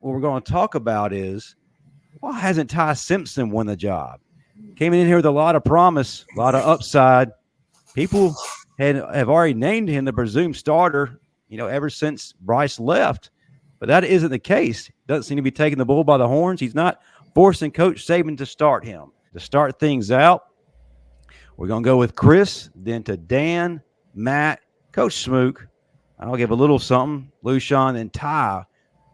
what we're going to talk about is, why hasn't Ty Simpson won the job? Came in here with a lot of promise, a lot of upside. People have already named him the presumed starter, ever since Bryce left. But that isn't the case. Doesn't seem to be taking the bull by the horns. He's not forcing Coach Saban to start him. To start things out, we're going to go with Chris, then to Dan, Matt, Coach Smook. I'll give a little something. Luscion and Ty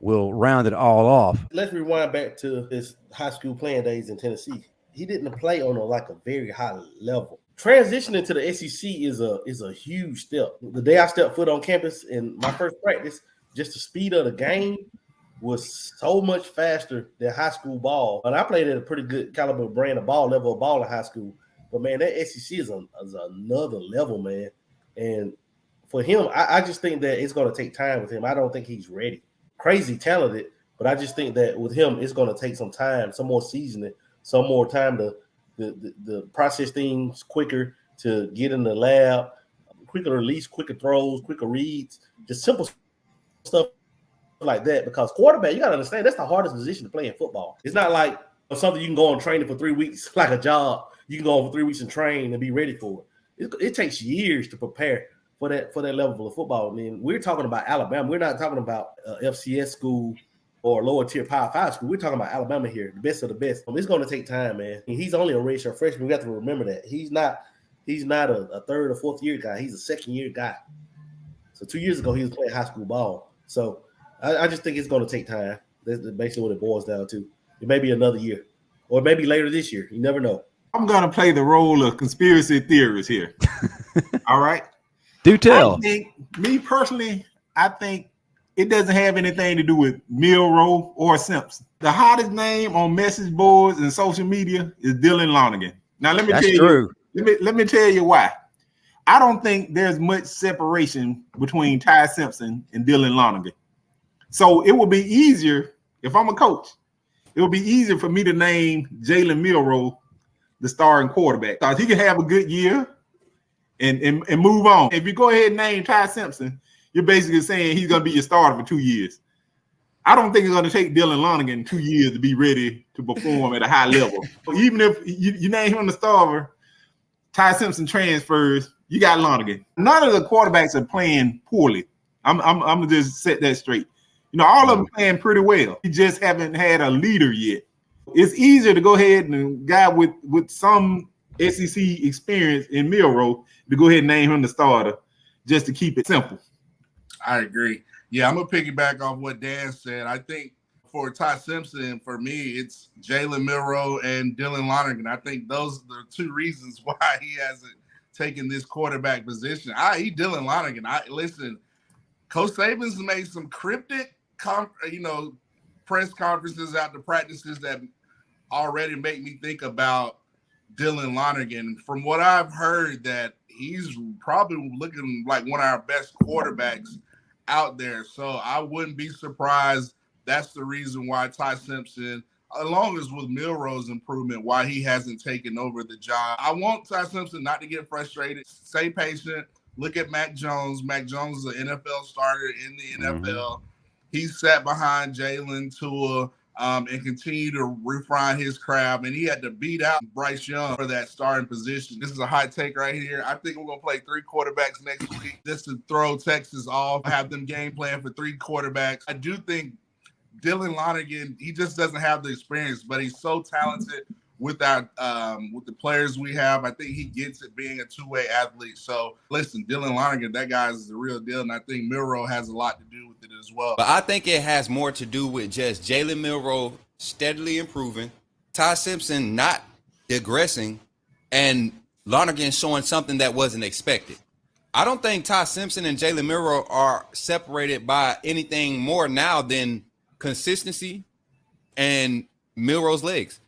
will round it all off. Let's rewind back to his high school playing days in Tennessee. He didn't play on a very high level. Transitioning to the SEC is a huge step. The day I stepped foot on campus in my first practice, just the speed of the game was so much faster than high school ball. And I played at a pretty good caliber brand of ball, level of ball in high school. But, man, that SEC is another level, man. And for him, I just think that it's going to take time with him. I don't think he's ready. Crazy talented, but I just think that with him, it's going to take some time, some more seasoning, some more time to process things quicker, to get in the lab, quicker release, quicker throws, quicker reads, just simple stuff like that. Because quarterback, you got to understand, that's the hardest position to play in football. It's not like something you can go on training for 3 weeks, like a job. You can go on for 3 weeks and train and be ready for it. It takes years to prepare for that level of football. I mean, we're talking about Alabama. We're not talking about FCS school or lower tier Power 5 school. We're talking about Alabama here, the best of the best. It's going to take time, man. He's only a redshirt freshman. We have to remember that. He's not a third or fourth year guy. He's a second year guy. So 2 years ago, he was playing high school ball. So I just think it's going to take time. That's basically what it boils down to. It may be another year, or maybe later this year. You never know. I'm going to play the role of conspiracy theorist here. All right? Do tell. Me personally, I think it doesn't have anything to do with Milroe or Simpson. The hottest name on message boards and social media is Dylan Lonergan. Now, let me tell you. Let me tell you why. I don't think there's much separation between Ty Simpson and Dylan Lonergan. So it would be easier, if I'm a coach, it would be easier for me to name Jalen Milroe the starting quarterback, because he can have a good year and move on. If you go ahead and name Ty Simpson, you're basically saying he's going to be your starter for 2 years. I don't think it's going to take Dylan Lonergan 2 years to be ready to perform at a high level. So even if you name him the starter, Ty Simpson transfers, you got Lonergan. None of the quarterbacks are playing poorly. I'm going to just set that straight. All of them playing pretty well. You just haven't had a leader yet. It's easier to go ahead and guy with some SEC experience in Milroe to go ahead and name him the starter just to keep it simple. I agree. Yeah, I'm going to piggyback off what Dan said. I think for Ty Simpson, for me, it's Jalen Milroe and Dylan Lonergan. I think those are the two reasons why he hasn't taken this quarterback position. I.e. Dylan Lonergan. Listen, Coach Saban's made some cryptic press conferences after practices that already make me think about Dylan Lonergan. From what I've heard, that he's probably looking like one of our best quarterbacks out there. So I wouldn't be surprised. That's the reason why Ty Simpson, along as with Milroe's improvement, why he hasn't taken over the job. I want Ty Simpson not to get frustrated. Stay patient. Look at Mac Jones. Mac Jones is an NFL starter in the NFL. He sat behind Jalen, Tua, and continue to refine his craft. And he had to beat out Bryce Young for that starting position. This is a hot take right here. I think we're going to play 3 quarterbacks next week just to throw Texas off, have them game plan for 3 quarterbacks. I do think Dylan Lonergan, he just doesn't have the experience, but he's so talented with the players we have. I think he gets it being a two-way athlete. So listen, Dylan Lonergan, that guy is the real deal. And I think Milroe has a lot to do with it as well. But I think it has more to do with just Jalen Milroe steadily improving, Ty Simpson not digressing, and Lonergan showing something that wasn't expected. I don't think Ty Simpson and Jalen Milroe are separated by anything more now than consistency and Milroe's legs.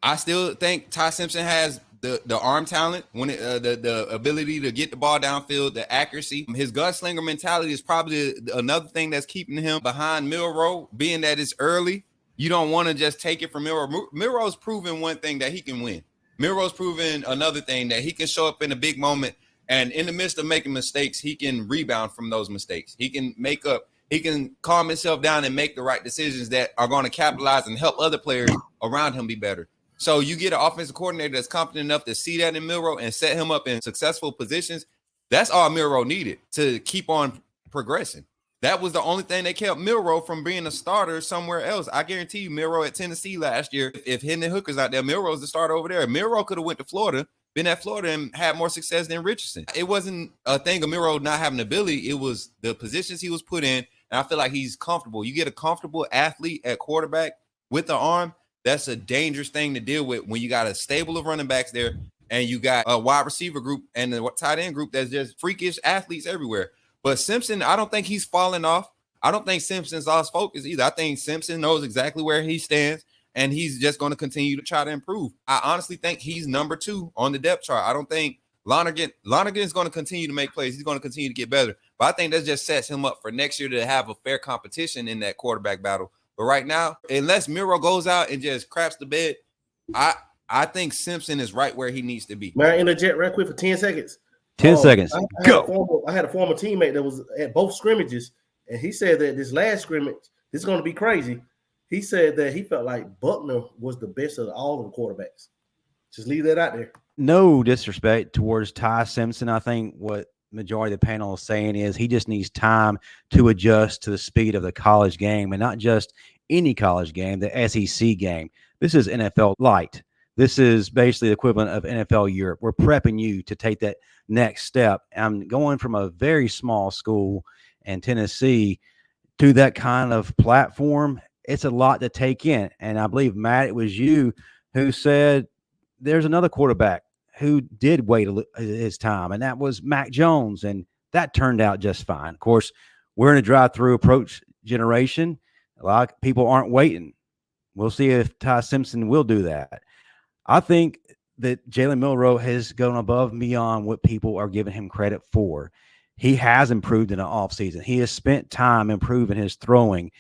I still think Ty Simpson has the arm talent, when the ability to get the ball downfield, the accuracy. His gunslinger mentality is probably another thing that's keeping him behind Milroe, being that it's early. You don't want to just take it from Milroe. Milroe's proven one thing, that he can win. Milroe's proven another thing, that he can show up in a big moment, and in the midst of making mistakes, he can rebound from those mistakes. He can make up he can calm himself down and make the right decisions that are going to capitalize and help other players around him be better. So you get an offensive coordinator that's competent enough to see that in Milroe and set him up in successful positions. That's all Milroe needed to keep on progressing. That was the only thing that kept Milroe from being a starter somewhere else. I guarantee you, Milroe at Tennessee last year, if Hendon Hooker's out there, Milroe's the starter over there. Milroe could have went to Florida, been at Florida, and had more success than Richardson. It wasn't a thing of Milroe not having ability. It was the positions he was put in, and I feel like he's comfortable. You get a comfortable athlete at quarterback with the arm, that's a dangerous thing to deal with when you got a stable of running backs there and you got a wide receiver group and the tight end group that's just freakish athletes everywhere. But Simpson, I don't think he's falling off. I don't think Simpson's lost focus either. I think Simpson knows exactly where he stands, and he's just going to continue to try to improve. I honestly think he's number 2 on the depth chart. I don't think Lonergan is going to continue to make plays. He's going to continue to get better. But I think that just sets him up for next year to have a fair competition in that quarterback battle. But right now, unless Milroe goes out and just craps the bed, I think Simpson is right where he needs to be. May I interject right quick for 10 seconds? 10 seconds. Go. I had a former teammate that was at both scrimmages, and he said that this last scrimmage, this is going to be crazy. He said that he felt like Buckner was the best of all of the quarterbacks. Just leave that out there. No disrespect towards Ty Simpson. I think what majority of the panel is saying is he just needs time to adjust to the speed of the college game, and not just any college game, the SEC game. This is NFL light. This is basically the equivalent of NFL Europe. We're prepping you to take that next step. I'm going from a very small school in Tennessee to that kind of platform. It's a lot to take in. And I believe, Matt, it was you who said there's another quarterback who did wait his time, and that was Mac Jones, and that turned out just fine. Of course, we're in a drive-through approach generation. A lot of people aren't waiting. We'll see if Ty Simpson will do that. I think that Jalen Milroe has gone above and beyond what people are giving him credit for. He has improved in the offseason. He has spent time improving his throwing,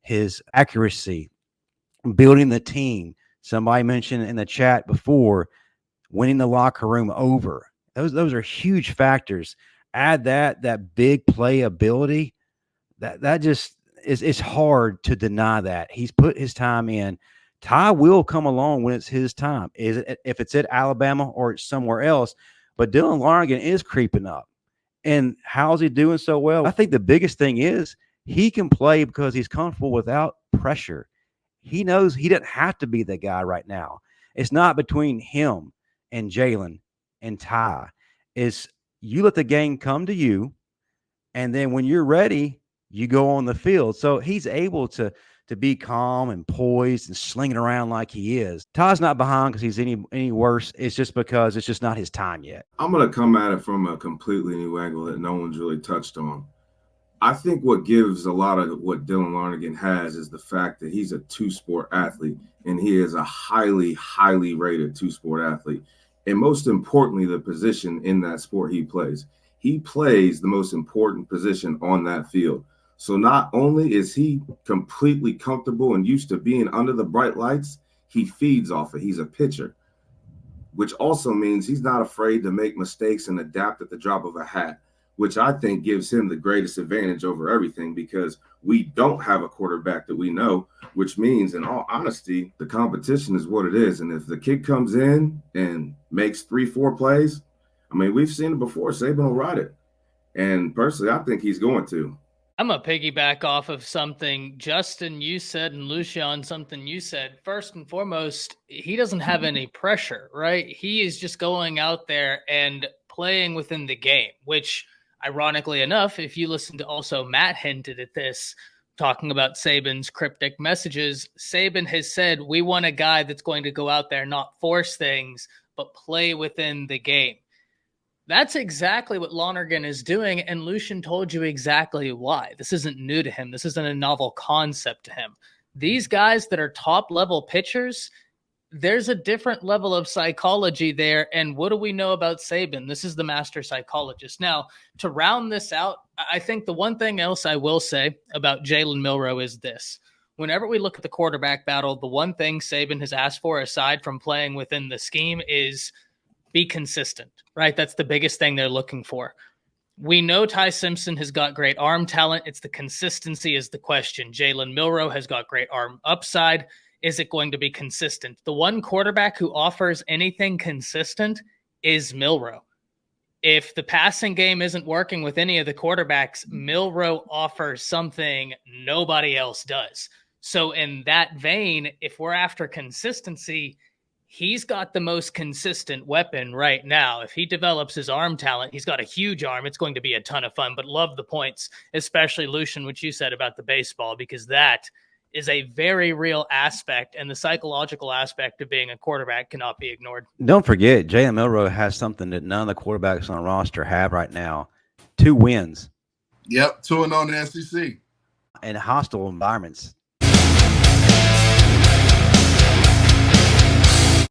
his accuracy, building the team. Somebody mentioned in the chat before, winning the locker room over. Those are huge factors. Add that big play ability. That just it's hard to deny that. He's put his time in. Ty will come along when it's his time. If it's at Alabama or it's somewhere else. But Dylan Lonergan is creeping up. And how's he doing so well? I think the biggest thing is he can play because he's comfortable without pressure. He knows he doesn't have to be the guy right now. It's not between him and Jalen and Ty. It's you let the game come to you, and then when you're ready, you go on the field. So he's able to be calm and poised and slinging around like he is. Ty's not behind because he's any worse. It's just because it's just not his time yet. I'm going to come at it from a completely new angle that no one's really touched on. I think what gives a lot of what Dylan Lonergan has is the fact that he's a two-sport athlete, and he is a highly, highly rated two-sport athlete. And most importantly, the position in that sport he plays. He plays the most important position on that field. So not only is he completely comfortable and used to being under the bright lights, he feeds off it. He's a pitcher, which also means he's not afraid to make mistakes and adapt at the drop of a hat, which I think gives him the greatest advantage over everything because we don't have a quarterback that we know, which means, in all honesty, the competition is what it is. And if the kid comes in and makes 3-4 plays, I mean, we've seen it before. Saban will ride it. And personally, I think he's going to. I'm going to piggyback off of something Justin, you said, and Luscion, something you said. First and foremost, he doesn't have any pressure, right? He is just going out there and playing within the game, which, ironically enough, if you listen to also Matt hinted at this, talking about Saban's cryptic messages, Saban has said, we want a guy that's going to go out there, not force things, but play within the game. That's exactly what Lonergan is doing, and Luscion told you exactly why. This isn't new to him. This isn't a novel concept to him. These guys that are top-level pitchers, there's a different level of psychology there, and what do we know about Saban? This is the master psychologist. Now, to round this out, I think the one thing else I will say about Jalen Milroe is this. Whenever we look at the quarterback battle, the one thing Saban has asked for, aside from playing within the scheme, is be consistent, right? That's the biggest thing they're looking for. We know Ty Simpson has got great arm talent. It's the consistency is the question. Jalen Milroe has got great arm upside. Is it going to be consistent? The one quarterback who offers anything consistent is Milroe. If the passing game isn't working with any of the quarterbacks, Milroe offers something nobody else does. So in that vein, if we're after consistency, he's got the most consistent weapon right now. If he develops his arm talent, he's got a huge arm. It's going to be a ton of fun, but love the points, especially Luscion, what you said about the baseball, because that is a very real aspect, and the psychological aspect of being a quarterback cannot be ignored. Don't forget, Jalen Milroe has something that none of the quarterbacks on the roster have right now. 2 wins. Yep, 2-0 in the SEC. In hostile environments.